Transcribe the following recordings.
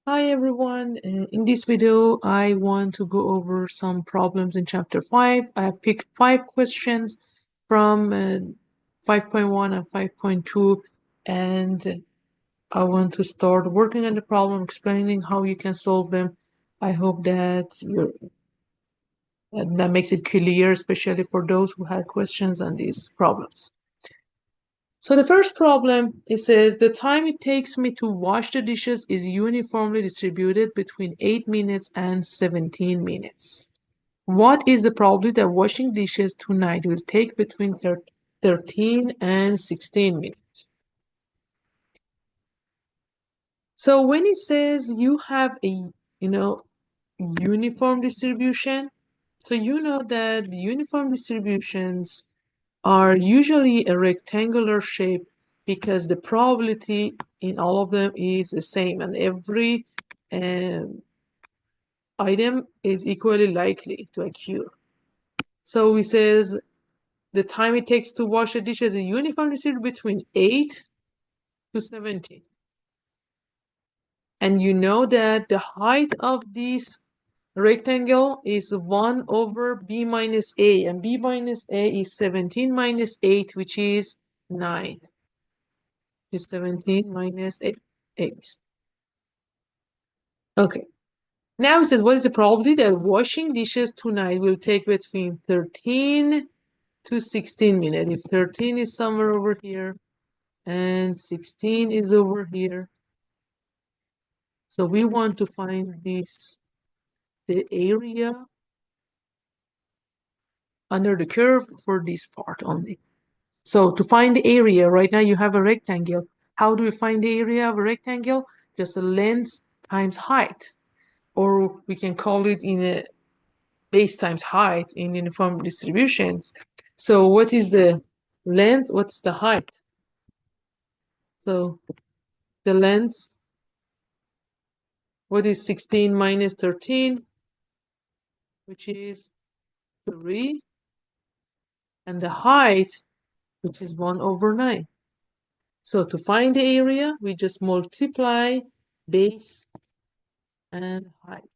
Hi everyone, in this video I want to go over some problems in chapter 5. I have picked 5 questions from 5.1 and 5.2 and I want to start working on the problem, explaining how you can solve them. I hope that makes it clear, especially for those who had questions on these problems. So the first problem, it says the time it takes me to wash the dishes is uniformly distributed between 8 minutes and 17 minutes. What is the probability that washing dishes tonight will take between 13 and 16 minutes? So when it says you have a, uniform distribution, so you know that the uniform distributions are usually a rectangular shape because the probability in all of them is the same and every item is equally likely to occur. So it says the time it takes to wash a dish is a uniform distribution between 8 to 17. And you know that the height of this rectangle is 1 over b minus a, and b minus a is 17 minus 8, which is 9. Is 17 minus 8. Okay. Now it says, what is the probability that washing dishes tonight will take between 13 to 16 minutes? If 13 is somewhere over here and 16 is over here. So we want to find the area under the curve for this part only. So to find the area, right now you have a rectangle. How do we find the area of a rectangle? Just the length times height. Or we can call it in a base times height in uniform distributions. So what is the length? What's the height? So the length, what is 16 minus 13? Which is 3. And the height, which is 1 over 9. So to find the area, we just multiply base and height.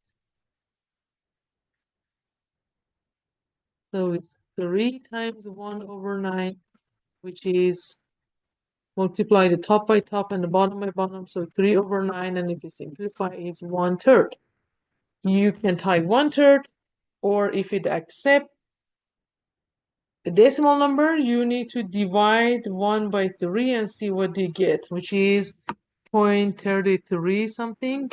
So it's 3 times 1 over 9, which is multiply the top by top and the bottom by bottom. So 3 over 9, and if you simplify, it's 1/3. You can type 1/3, or if it accepts a decimal number, you need to divide 1 by 3 and see what you get, which is 0.33 something.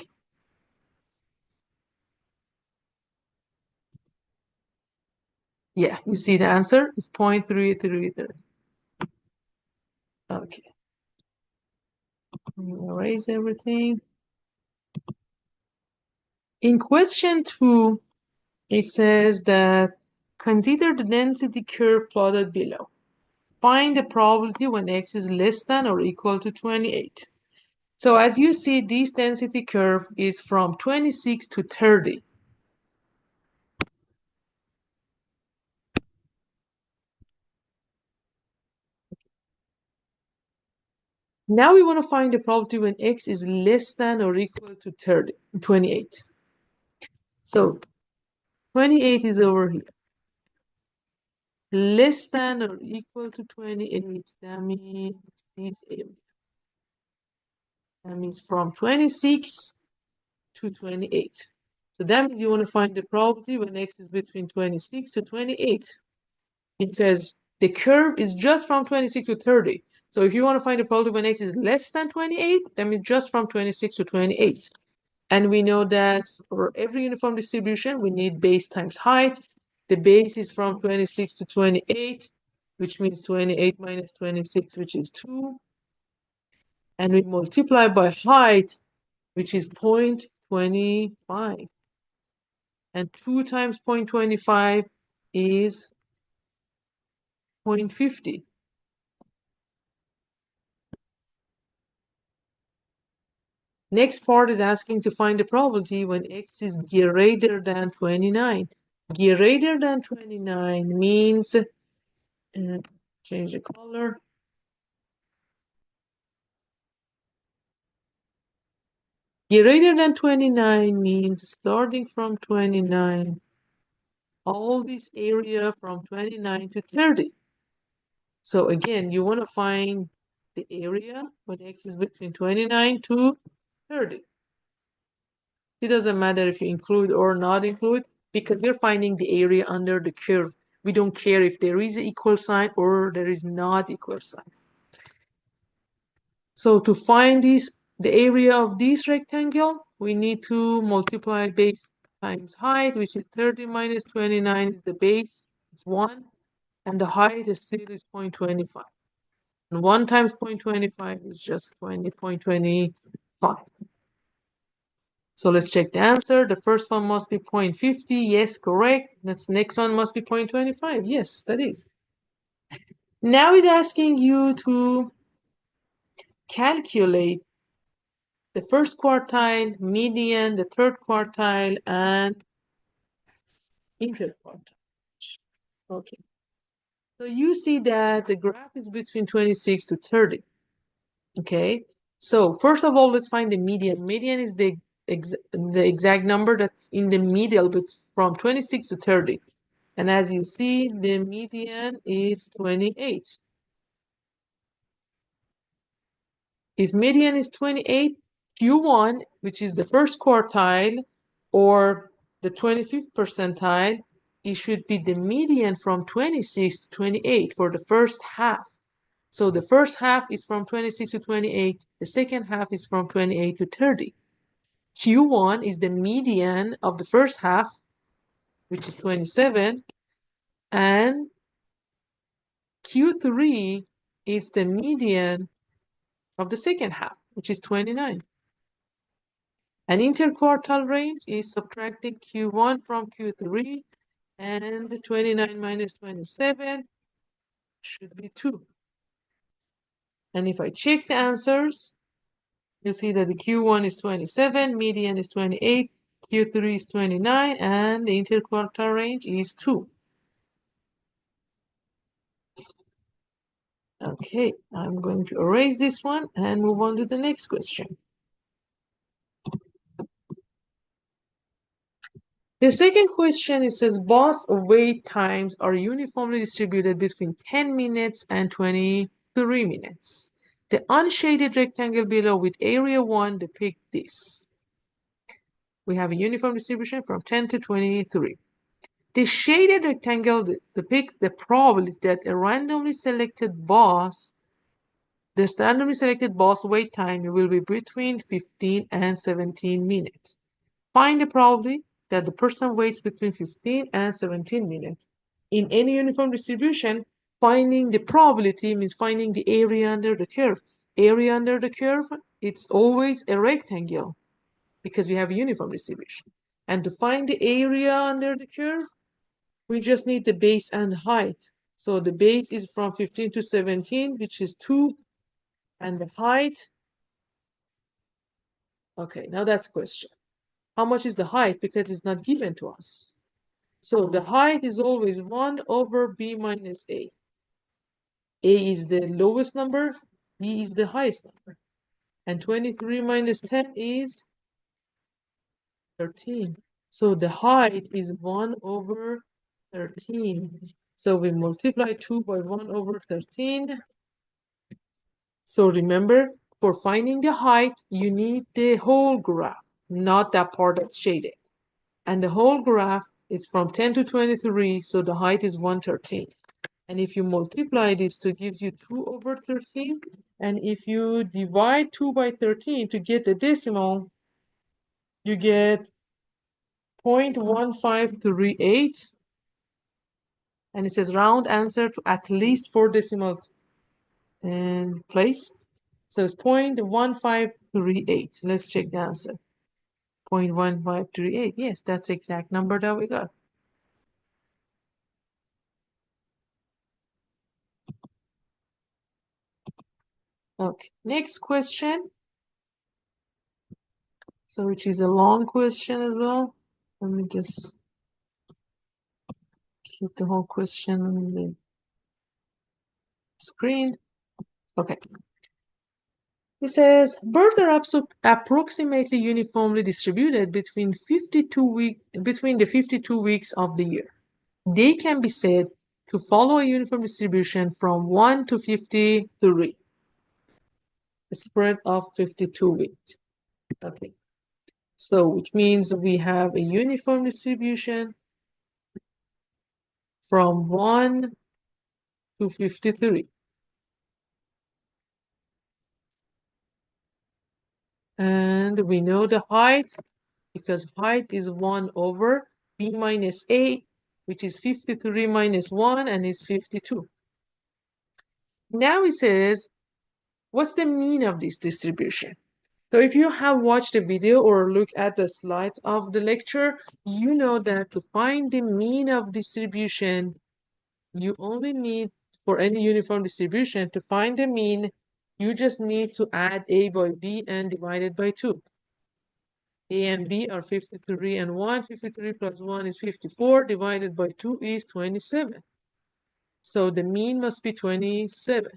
Yeah, you see the answer is 0.333. Okay. Erase everything. In question 2, it says that consider the density curve plotted below. Find the probability when x is less than or equal to 28. So as you see, this density curve is from 26 to 30. Now we want to find the probability when x is less than or equal to 28. So 28 is over here. Less than or equal to 28, that means this area. That means from 26 to 28. So that means you want to find the probability when x is between 26 to 28, because the curve is just from 26 to 30. So if you want to find the probability when x is less than 28, that means just from 26 to 28. And we know that for every uniform distribution, we need base times height. The base is from 26 to 28, which means 28 minus 26, which is 2. And we multiply by height, which is 0.25. And 2 times 0.25 is 0.50. Next part is asking to find the probability when x is greater than 29. Greater than 29 means, change the color. Greater than 29 means starting from 29, all this area from 29 to 30. So again, you want to find the area when x is between 29 to 30. It doesn't matter if you include or not include, because we're finding the area under the curve. We don't care if there is an equal sign or there is not equal sign. So to find the area of this rectangle, we need to multiply base times height, which is 30 minus 29 is the base, it's 1, and the height is still 0.25. And 1 times 0.25 is just 20.25. So let's check the answer. The first one must be 0.50. Yes, correct. That's next one must be 0.25. Yes, that is. Now it's asking you to calculate the first quartile, median, the third quartile, and interquartile. Okay. So you see that the graph is between 26 to 30. Okay. So first of all, let's find the median. Median is the exact number that's in the middle, but from 26 to 30. And as you see, the median is 28. If median is 28, Q1, which is the first quartile, or the 25th percentile, it should be the median from 26 to 28 for the first half. So the first half is from 26 to 28. The second half is from 28 to 30. Q1 is the median of the first half, which is 27, and Q3 is the median of the second half, which is 29. An interquartile range is subtracting Q1 from Q3, and the 29 minus 27 should be 2. And if I check the answers, you'll see that the Q1 is 27, median is 28, Q3 is 29, and the interquartile range is 2. Okay, I'm going to erase this one and move on to the next question. The second question, it says boss wait times are uniformly distributed between 10 minutes and 23 minutes. The unshaded rectangle below with area 1 depict this. We have a uniform distribution from 10 to 23. The shaded rectangle depicts the probability that a randomly selected boss, the randomly selected boss wait time will be between 15 and 17 minutes. Find the probability that the person waits between 15 and 17 minutes. In any uniform distribution, finding the probability means finding the area under the curve. Area under the curve, it's always a rectangle because we have a uniform distribution. And to find the area under the curve, we just need the base and height. So the base is from 15 to 17, which is 2, and the height, okay, now that's a question. How much is the height? Because it's not given to us. So the height is always 1 over b minus a. A is the lowest number, b is the highest number. And 23 minus 10 is 13. So the height is 1 over 13. So we multiply 2 by 1 over 13. So remember, for finding the height, you need the whole graph, not that part that's shaded. And the whole graph is from 10 to 23, so the height is 113. And if you multiply this to gives you 2 over 13, and if you divide 2 by 13 to get the decimal, you get 0.1538. And it says round answer to at least 4 decimal place. So it's 0.1538. Let's check the answer. 0.1538. Yes, that's the exact number that we got. Okay, next question. So which is a long question as well. Let me just keep the whole question on the screen. Okay. It says birds are approximately uniformly distributed between the 52 weeks of the year. They can be said to follow a uniform distribution from 1 to 53, a spread of 52 weeks. Okay. So, which means we have a uniform distribution from 1 to 53. And we know the height because height is 1 over b minus a, which is 53 minus 1 and is 52. Now it says, what's the mean of this distribution? So if you have watched the video or look at the slides of the lecture, you know that to find the mean of distribution, you only need, for any uniform distribution, to find the mean, you just need to add a by b and divide it by 2. A and B are 53 and 1. 53 plus 1 is 54. Divided by 2 is 27. So the mean must be 27.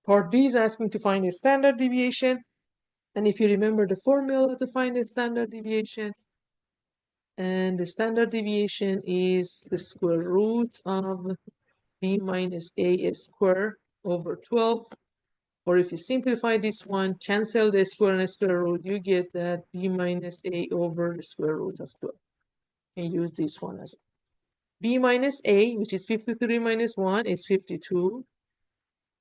Part B is asking to find a standard deviation. And if you remember the formula to find a standard deviation, and the standard deviation is the square root of b minus a squared over 12. Or if you simplify this one, cancel the square and square root, you get that b minus a over the square root of 12. And use this one as b minus a, which is 53 minus 1, is 52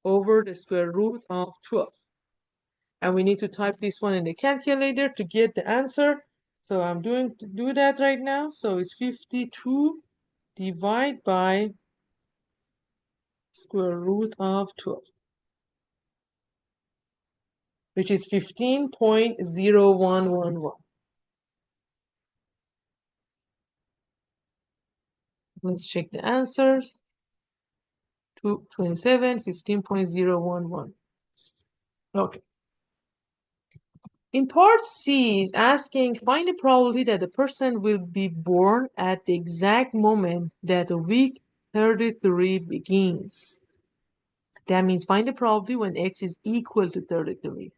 over the square root of 12. And we need to type this one in the calculator to get the answer. So I'm doing to do that right now. So it's 52 divided by square root of 12, which is 15.0111. Let's check the answers. 27, 15.011. Okay. In part C is asking, find the probability that the person will be born at the exact moment that week 33 begins. That means find the probability when x is equal to 33.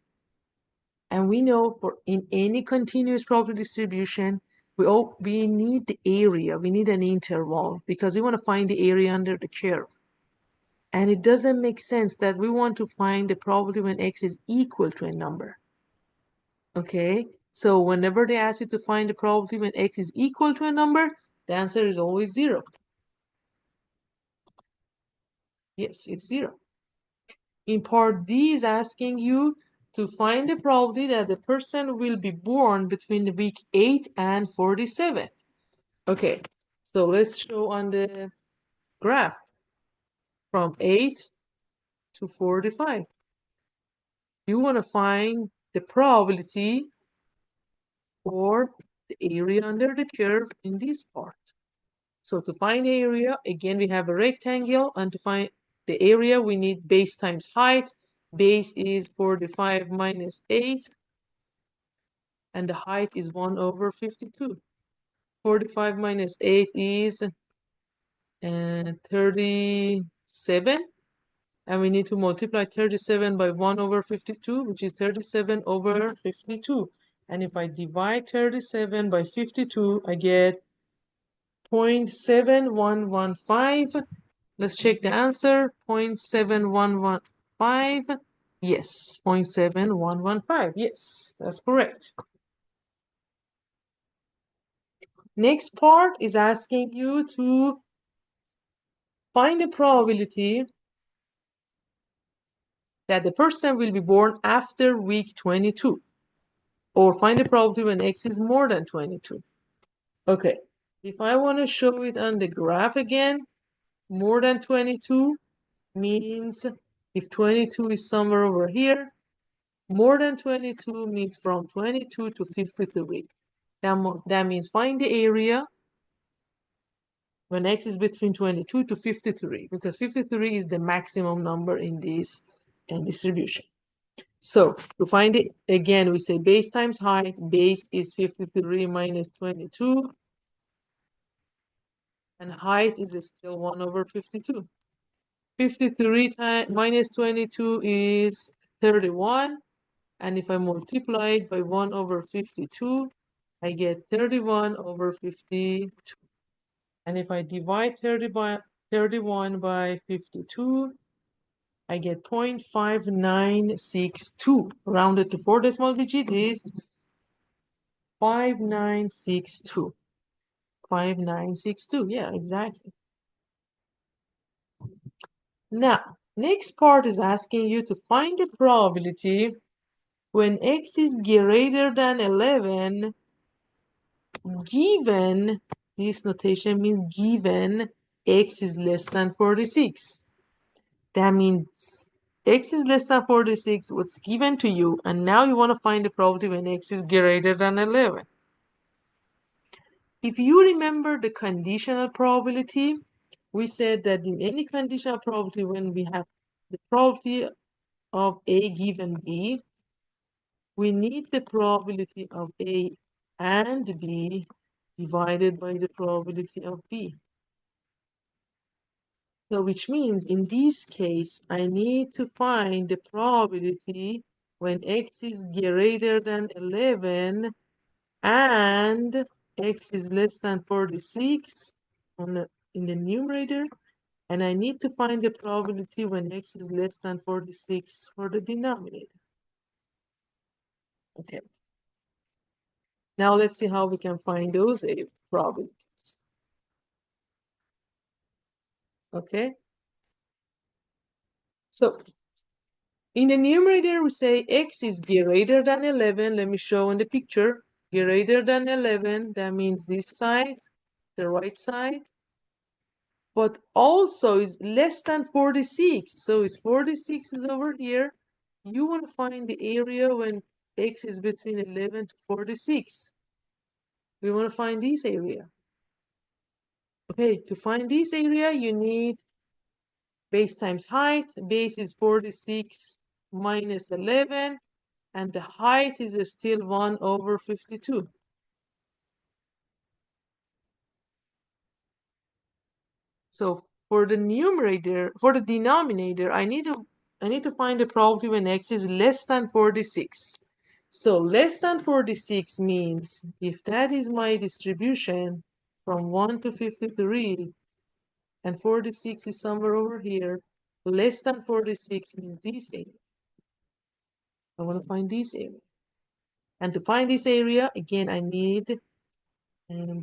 And we know for in any continuous probability distribution, we need the area, we need an interval because we want to find the area under the curve. And it doesn't make sense that we want to find the probability when x is equal to a number. Okay, so whenever they ask you to find the probability when x is equal to a number, the answer is always 0. Yes, it's 0. In part D is asking you to find the probability that the person will be born between the week 8 and 47. Okay, so let's show on the graph from 8 to 45. You want to find the probability for the area under the curve in this part. So to find the area, again, we have a rectangle, and to find the area, we need base times height. Base is 45 minus 8, and the height is 1 over 52. 45 minus 8 is 37, and we need to multiply 37 by 1 over 52, which is 37 over 52. And if I divide 37 by 52, I get 0.7115. Let's check the answer. 0.7115. Yes, 0.7115. Yes, that's correct. Next part is asking you to find the probability that the person will be born after week 22. Or find the probability when x is more than 22. Okay, if I want to show it on the graph again, more than 22 means if 22 is somewhere over here, more than 22 means from 22 to 53. That means find the area when x is between 22 to 53, because 53 is the maximum number in this distribution. So to find it, again, we say base times height. Base is 53 minus 22. And height is still 1 over 52. 53 minus 22 is 31. And if I multiply it by 1 over 52, I get 31 over 52. And if I divide 31 by 52, I get 0.5962. Rounded to 4 decimal digit is 5962. 5962, yeah, exactly. Now, next part is asking you to find the probability when x is greater than 11, given, this notation means given x is less than 46. That means x is less than 46, what's given to you, and now you want to find the probability when x is greater than 11. If you remember the conditional probability, we said that in any conditional probability, when we have the probability of A given B, we need the probability of A and B divided by the probability of B. So which means in this case, I need to find the probability when x is greater than 11 and x is less than 46 in the numerator, and I need to find the probability when x is less than 46 for the denominator. Okay. Now let's see how we can find those probabilities. Okay. So in the numerator, we say x is greater than 11. Let me show in the picture. Greater than 11, that means this side, the right side. But also is less than 46. So it's 46 is over here. You want to find the area when x is between 11 to 46. We want to find this area. Okay, to find this area, you need base times height. Base is 46 minus 11. And the height is still 1 over 52. So for the numerator, for the denominator, I need to find the probability when x is less than 46. So less than 46 means if that is my distribution from 1 to 53 and 46 is somewhere over here, less than 46 means this area. I want to find this area. And to find this area, again, I need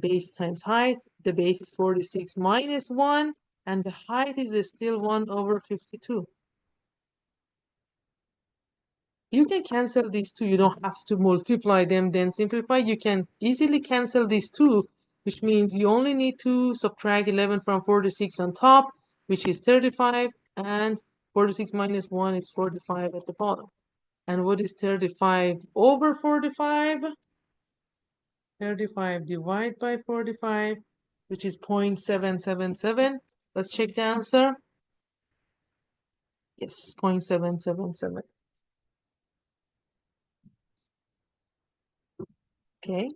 base times height. The base is 46 minus 1, and the height is still 1 over 52. You can cancel these two. You don't have to multiply them, then simplify. You can easily cancel these two, which means you only need to subtract 11 from 46 on top, which is 35, and 46 minus 1 is 45 at the bottom. And what is 35 over 45? 35 divided by 45, which is 0.777. Let's check the answer. Yes, 0.777. Okay.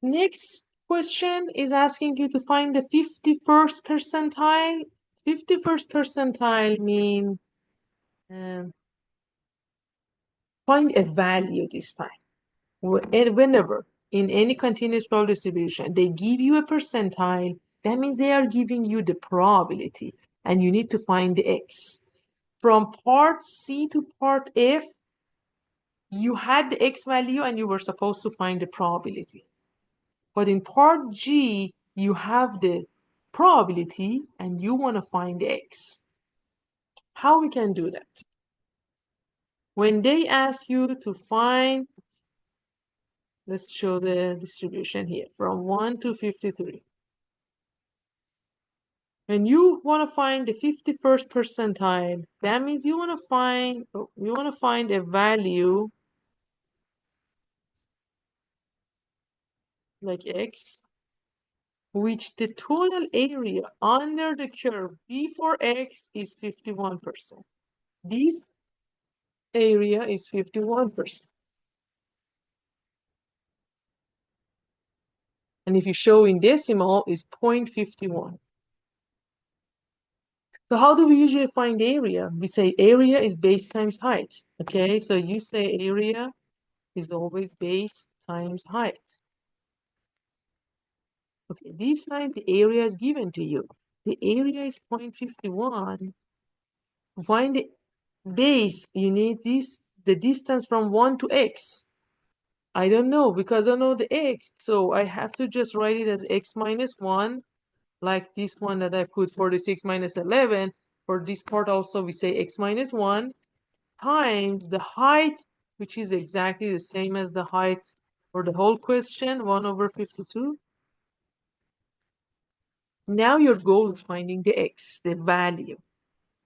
Next question is asking you to find the 51st percentile. 51st percentile means find a value this time. Whenever in any continuous probability distribution, they give you a percentile, that means they are giving you the probability, and you need to find the x. From part C to part F, you had the x value and you were supposed to find the probability. But in part G, you have the probability and you want to find the x. How we can do that? When they ask you to find, let's show the distribution here, from 1 to 53. When you want to find the 51st percentile, that means you want to find a value like x, which the total area under the curve before x is 51%. This area is 51%. And if you show in decimal, is 0.51. So how do we usually find area? We say area is base times height. Okay, so you say area is always base times height. Okay, this time the area is given to you. The area is 0.51. To find the base, you need the distance from 1 to x. I don't know because I don't know the x. So I have to just write it as x minus 1, like this one that I put 46 minus 11. For this part also, we say x minus 1 times the height, which is exactly the same as the height for the whole question, 1 over 52. Now your goal is finding the x, the value,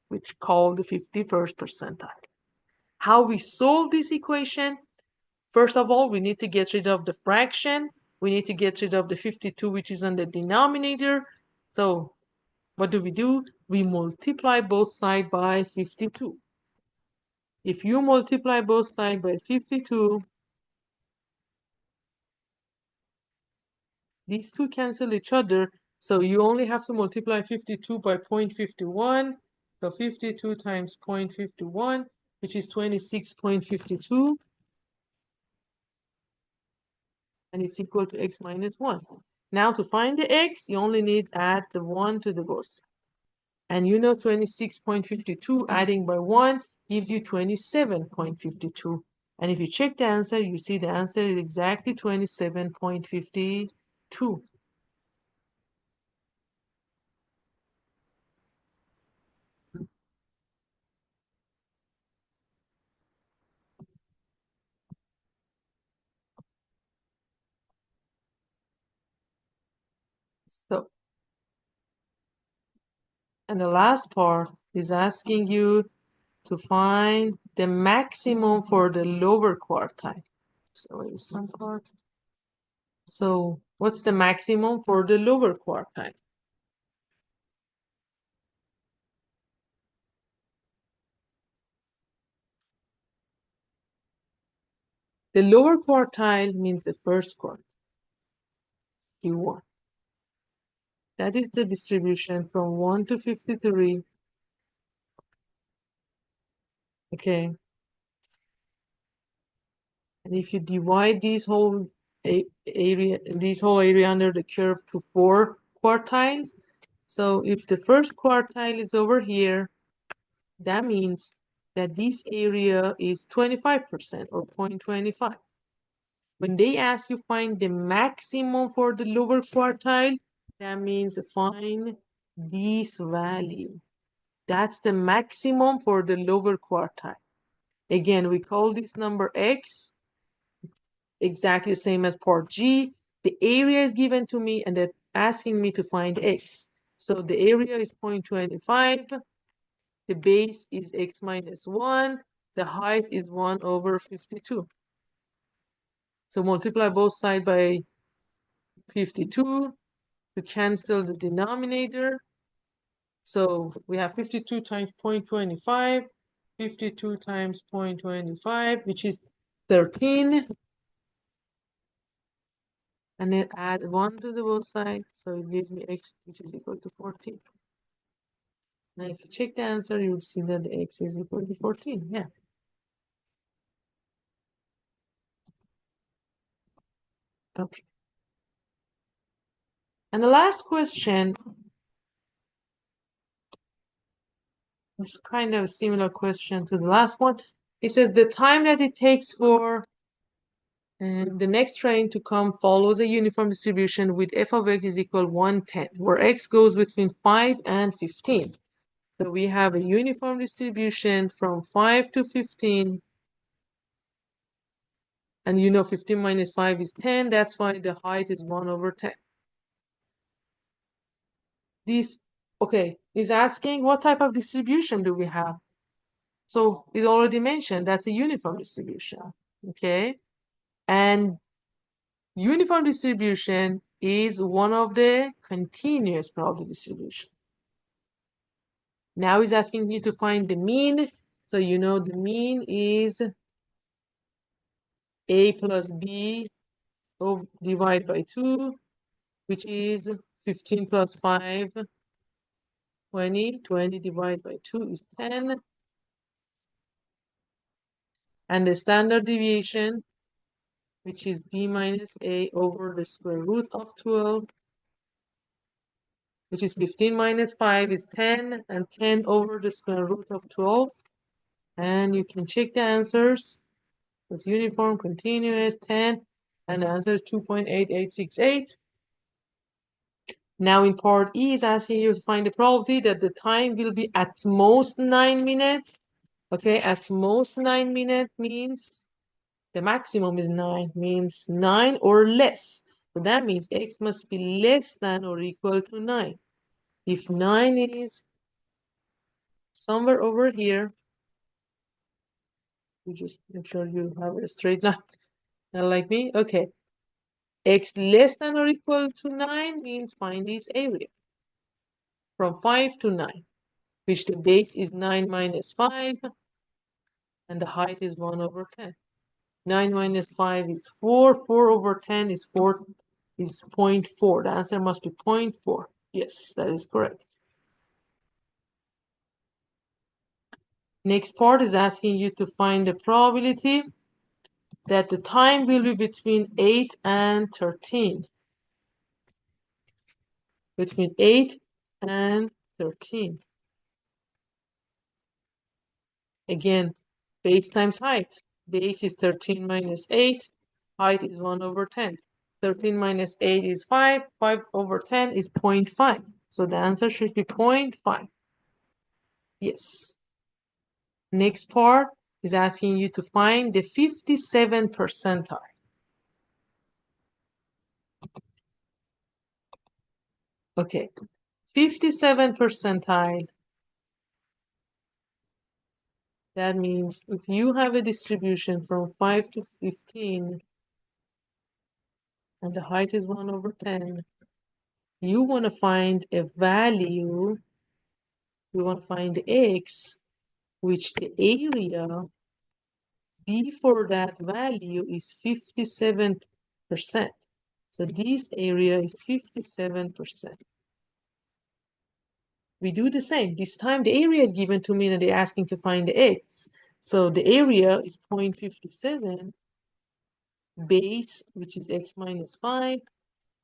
which called the 51st percentile. How we solve this equation? First of all, we need to get rid of the fraction. We need to get rid of the 52, which is on the denominator. So what do? We multiply both sides by 52. If you multiply both sides by 52, these two cancel each other. So you only have to multiply 52 by 0.51. So 52 times 0.51, which is 26.52. And it's equal to x minus 1. Now to find the x, you only need add the 1 to the both. And you know 26.52 adding by 1 gives you 27.52. And if you check the answer, you see the answer is exactly 27.52. So, and the last part is asking you to find the maximum for the lower quartile. So it's some part. So what's the maximum for the lower quartile? The lower quartile means the first quartile, Q1. That is the distribution from 1 to 53. Okay. And if you divide this whole area under the curve to 4 quartiles, so if the first quartile is over here, that means that this area is 25% or 0.25. When they ask you find the maximum for the lower quartile, that means find this value. That's the maximum for the lower quartile. Again, we call this number x, exactly the same as part G. The area is given to me and they're asking me to find x. So the area is 0.25. The base is x minus 1. The height is 1 over 52. So multiply both sides by 52 to cancel the denominator. So we have 52 times 0.25, 52 times 0.25, which is 13. And then add 1 to the both sides. So it gives me x, which is equal to 14. Now if you check the answer, you'll see that the x is equal to 14. Yeah. Okay. And the last question is kind of a similar question to the last one. It says the time that it takes for the next train to come follows a uniform distribution with f of x is equal 110, where x goes between 5 and 15. So we have a uniform distribution from 5 to 15. And you know 15 minus 5 is 10. That's why the height is 1 over 10. This, okay, is asking what type of distribution do we have? So it already mentioned that's a uniform distribution, okay? And uniform distribution is one of the continuous probability distribution. Now he's asking you to find the mean. So you know the mean is a plus b divided by 2, which is 15 plus 5, 20. 20 divided by 2 is 10. And the standard deviation, which is b minus a over the square root of 12, which is 15 minus 5 is 10, and 10 over the square root of 12. And you can check the answers. It's uniform, continuous, 10, and the answer is 2.8868. Now in part E is asking you to find the probability that the time will be at most 9 minutes. Okay, at most 9 minutes means the maximum is 9, means 9 or less. So that means x must be less than or equal to 9. If 9 is somewhere over here, you just make sure you have a straight line. Not like me. Okay. X less than or equal to 9 means find this area from 5 to 9, which the base is 9 minus 5, and the height is 1 over 10. 9 minus 5 is 4. 4 over 10 is 0.4. The answer must be 0.4. Yes, that is correct. Next part is asking you to find the probability that the time will be between 8 and 13. Between 8 and 13. Again, base times height. Base is 13 minus 8. Height is 1 over 10. 13 minus 8 is 5. 5 over 10 is 0.5. So the answer should be 0.5. Yes. Next part is asking you to find the 57 percentile. Okay. 57 percentile. That means if you have a distribution from 5 to 15 and the height is 1 over 10, you want to find a value, you want to find the x, which the area before that value is 57%. So this area is 57%. We do the same. This time the area is given to me and they're asking to find the x. So the area is 0.57, base, which is x minus 5,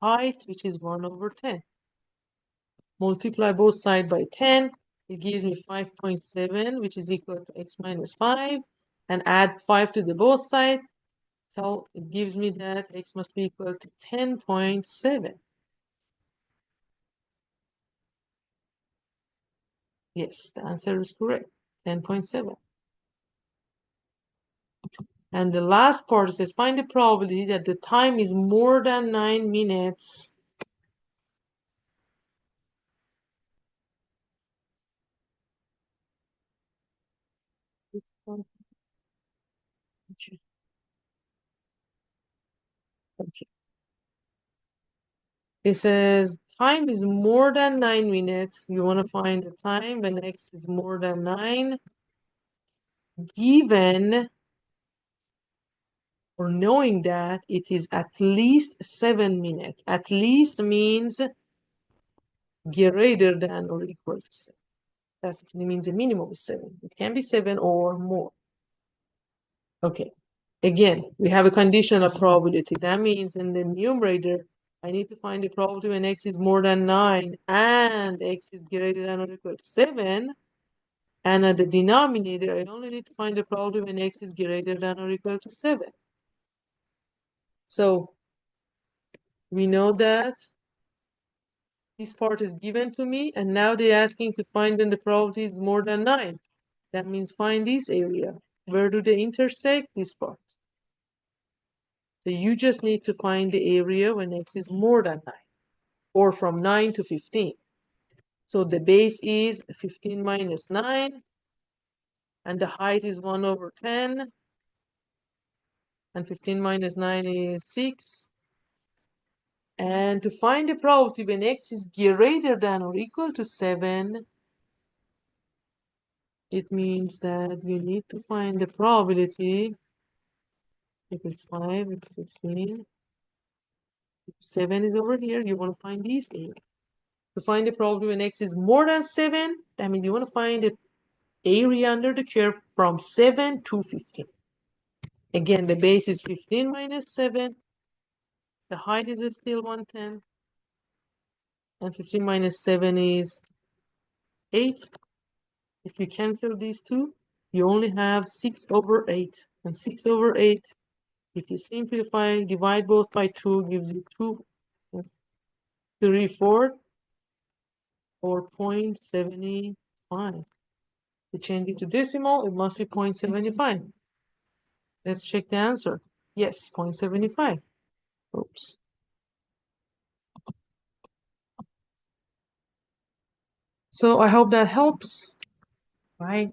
height, which is 1 over 10. Multiply both sides by 10. It gives me 5.7, which is equal to x minus 5. And add 5 to the both sides. So it gives me that x must be equal to 10.7. Yes, the answer is correct. 10.7. And the last part says find the probability that the time is more than 9 minutes. Okay. Okay. It says time is more than 9 minutes. You want to find the time when x is more than 9, given or knowing that it is at least 7 minutes. At least means greater than or equal to 7. That means a minimum is 7. It can be 7 or more. Okay. Again, we have a conditional probability. That means in the numerator, I need to find the probability when x is more than 9 and x is greater than or equal to 7. And at the denominator, I only need to find the probability when x is greater than or equal to 7. So we know that this part is given to me, and now they're asking to find when the probability is more than 9. That means find this area. Where do they intersect? This part. So you just need to find the area when x is more than 9, or from 9 to 15. So the base is 15 minus 9, and the height is 1 over 10, and 15 minus 9 is 6. And to find the probability when x is greater than or equal to 7, it means that you need to find the probability. If it's 5, it's 15. If 7 is over here, you want to find these 8. To find the probability when x is more than 7, that means you want to find the area under the curve from 7 to 15. Again, the base is 15 minus 7. The height is still 110. And 15 minus 7 is 8. If you cancel these two, you only have 6 over 8. And 6 over 8, if you simplify, divide both by 2, gives you 234 or 0.75. To change it to decimal, it must be 0.75. Let's check the answer. Yes, 0.75. Oops. So I hope that helps. Bye.